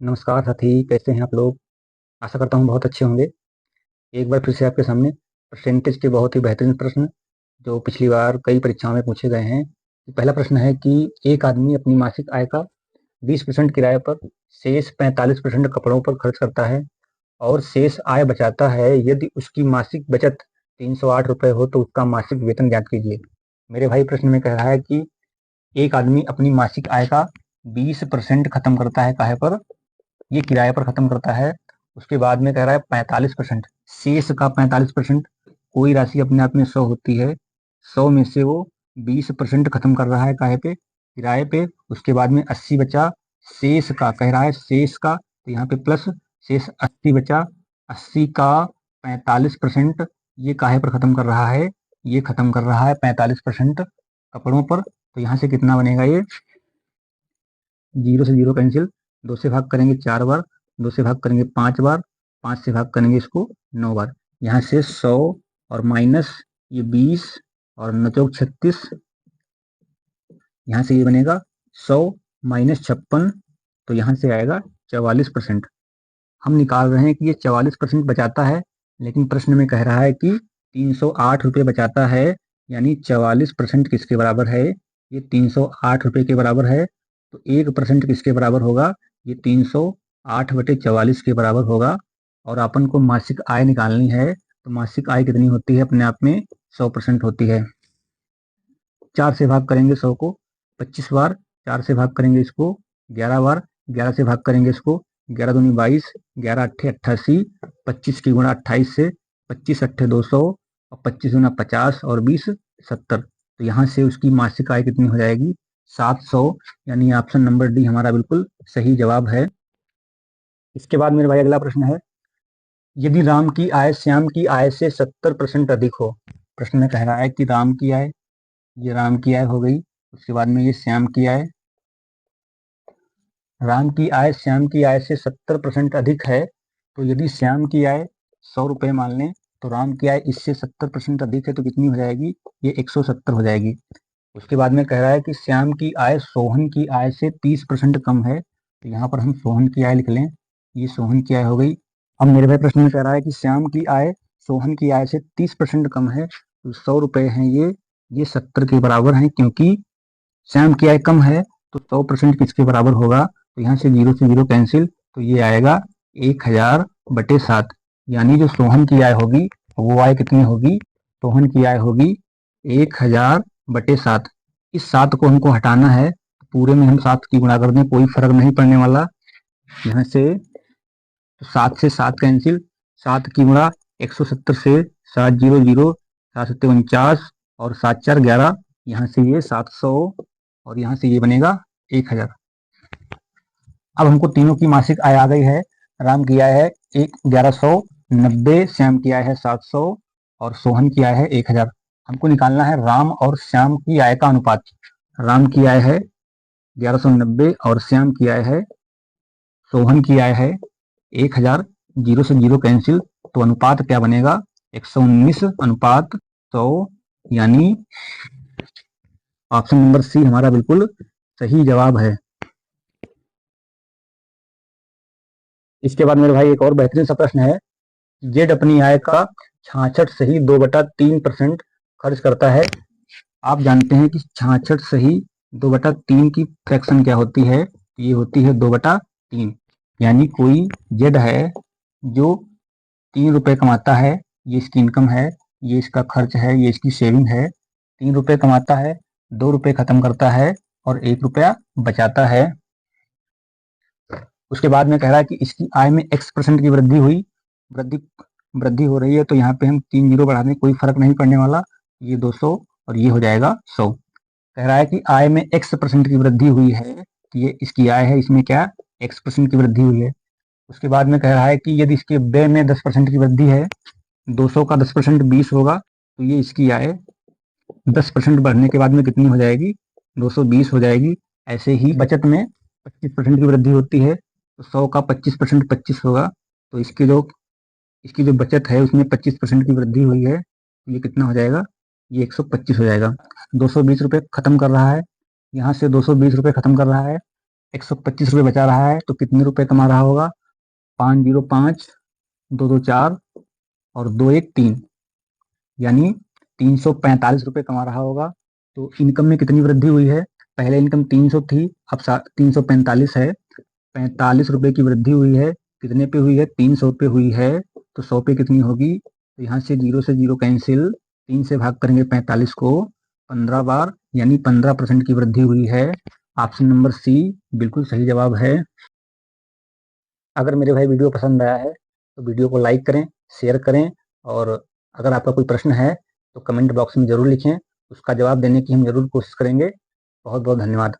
नमस्कार साथी, कैसे हैं आप लोग। आशा करता हूँ बहुत अच्छे होंगे। एक बार फिर से आपके सामने परसेंटेज के बहुत ही बेहतरीन प्रश्न जो पिछली बार कई परीक्षाओं में पूछे गए हैं। पहला प्रश्न है कि एक आदमी अपनी मासिक आय का 20% किराए पर, शेष 45% कपड़ों पर खर्च करता है और शेष आय बचाता है। यदि उसकी मासिक बचत 308 रुपये हो तो उसका मासिक वेतन ज्ञात कीजिए। मेरे भाई, प्रश्न में कह रहा है कि एक आदमी अपनी मासिक आय का 20% खत्म करता है काहे पर, ये किराए पर खत्म करता है। उसके बाद में कह रहा है 45%, शेष का 45%। कोई राशि अपने आप में 100 होती है, 100 में से वो 20% खत्म कर रहा है काहे पे, किराए पे। उसके बाद में 80 बचा, शेष का कह रहा है, शेष का तो यहाँ पे प्लस, शेष 80 बचा। 80 का 45% ये काहे पर खत्म कर रहा है, ये खत्म कर रहा है 45% कपड़ों पर। तो यहाँ से कितना बनेगा, ये 0 से 0 कैंसिल, 2 से भाग करेंगे 4 बार, 2 से भाग करेंगे 5 बार, 5 से भाग करेंगे इसको 9 बार। यहाँ से 100 और माइनस ये 20 और 9 36, यहाँ से ये बनेगा 100 माइनस 56, तो यहाँ से आएगा 44%। हम निकाल रहे हैं कि ये 44% बचाता है, लेकिन प्रश्न में कह रहा है कि 308 रुपये बचाता है, यानी 44% किसके बराबर है, ये 308 रुपये के बराबर है। तो 1% किसके बराबर होगा, ये 308/44 के बराबर होगा। और अपन को मासिक आय निकालनी है, तो मासिक आय कितनी होती है, अपने आप में 100% होती है। 4 से भाग करेंगे 100 को 25 बार, 4 से भाग करेंगे इसको 11 बार, 11 से भाग करेंगे इसको 11 दूनी 22, 11 अट्ठे 88, 25 की गुणा 28 से, 25 अट्ठे 200 और 25 गुना 50 और 20 70। तो यहाँ से उसकी मासिक आय कितनी हो जाएगी, 700। यानी ऑप्शन नंबर डी हमारा बिल्कुल सही जवाब है। इसके बाद मेरे भाई अगला प्रश्न है, यदि राम की आय श्याम की आय से 70% अधिक हो। प्रश्न में कह रहा है कि राम की आय, ये राम की आय हो गई, उसके बाद में ये श्याम की आय। राम की आय श्याम की आय से 70% अधिक है, तो यदि श्याम की आय 100 रुपये मान लें, तो राम की आय इससे 70% अधिक है, तो कितनी हो जाएगी, ये 170 हो जाएगी। उसके बाद में कह रहा है कि श्याम की आय सोहन की आय से 30% कम है, तो यहाँ पर हम सोहन की आय लिख लें, ये सोहन की आय हो गई। अब मेरे भाई प्रश्न में कह रहा है कि श्याम की आय सोहन की आय से 30% कम है, तो 100 रुपये हैं ये 70 के बराबर हैं, क्योंकि श्याम की आय कम है तो 100% किसके बराबर होगा, तो यहाँ से 0 से 0 कैंसिल, तो ये आएगा 1000/7। यानी जो सोहन की आय होगी वो आय कितनी होगी, सोहन की आय होगी 1000/7। इस 7 को हमको हटाना है, पूरे में हम 7 की गुणा कर दें, कोई फर्क नहीं पड़ने वाला। यहाँ से 7 से 7 कैंसिल, 7 की गुणा 170 से 700, 7 7 49 और 7 4 11, यहाँ से ये 700 और यहाँ से ये बनेगा 1000। अब हमको तीनों की मासिक आय आ गई है। राम की आय है 1190, श्याम की आय है 700 और सोहन की आय है 1000। हमको निकालना है राम और श्याम की आय का अनुपात। राम की आय है 1190 और श्याम की आय है, सोहन की आय है 1000। 0 से 0 कैंसिल, तो अनुपात क्या बनेगा, 119/100। यानी ऑप्शन नंबर सी हमारा बिल्कुल सही जवाब है। इसके बाद मेरे भाई एक और बेहतरीन सा प्रश्न है, जेड अपनी आय का 66 सही 2/3% खर्च करता है। आप जानते हैं कि 66 सही 2/3 की फ्रैक्शन क्या होती है, ये होती है 2/3। यानी कोई जेड है जो 3 रुपये कमाता है, ये इसकी इनकम है, ये इसका खर्च है, ये इसकी सेविंग है। 3 रुपये कमाता है, 2 रुपये खत्म करता है और 1 रुपया बचाता है। उसके बाद में कह रहा है कि इसकी आय में x% की वृद्धि हुई, वृद्धि वृद्धि हो रही है, तो यहाँ पे हम 3 जीरो बढ़ा दें, कोई फर्क नहीं पड़ने वाला, ये 200 और ये हो जाएगा 100। कह रहा है कि आय में x% की वृद्धि हुई है, तो ये इसकी आय है, इसमें क्या x% की वृद्धि हुई है। उसके बाद में कह रहा है कि यदि इसके व्यय में 10% की वृद्धि है, 200 का 10% 20 होगा, तो ये इसकी आय 10% बढ़ने के बाद में कितनी हो जाएगी, 220 हो जाएगी। ऐसे ही बचत में 25% की वृद्धि होती है, तो 100 का 25% 25 होगा, तो इसकी जो बचत है उसमें 25% की वृद्धि हुई है, तो ये कितना हो जाएगा, ये 125 हो जाएगा। 220 रुपये खत्म कर रहा है, यहाँ से 220 रुपये खत्म कर रहा है, 125 रुपये बचा रहा है, तो कितने रुपए कमा रहा होगा? 505, 224 और 213, यानी 345 रुपये कमा रहा होगा। तो इनकम में कितनी वृद्धि हुई है? पहले इनकम 300 थी, अब 345 है। 45 रुपये की वृद्धि हुई है। कितने पे हुई है? 300 पे हुई है। तो 100 पे कितनी होगी? तो यहाँ से जीरो कैंसिल, 3 से भाग करेंगे 45 को 15 बार, यानी 15% की वृद्धि हुई है। ऑप्शन नंबर सी बिल्कुल सही जवाब है। अगर मेरे भाई वीडियो पसंद आया है तो वीडियो को लाइक करें, शेयर करें, और अगर आपका कोई प्रश्न है तो कमेंट बॉक्स में ज़रूर लिखें, उसका जवाब देने की हम ज़रूर कोशिश करेंगे। बहुत बहुत धन्यवाद।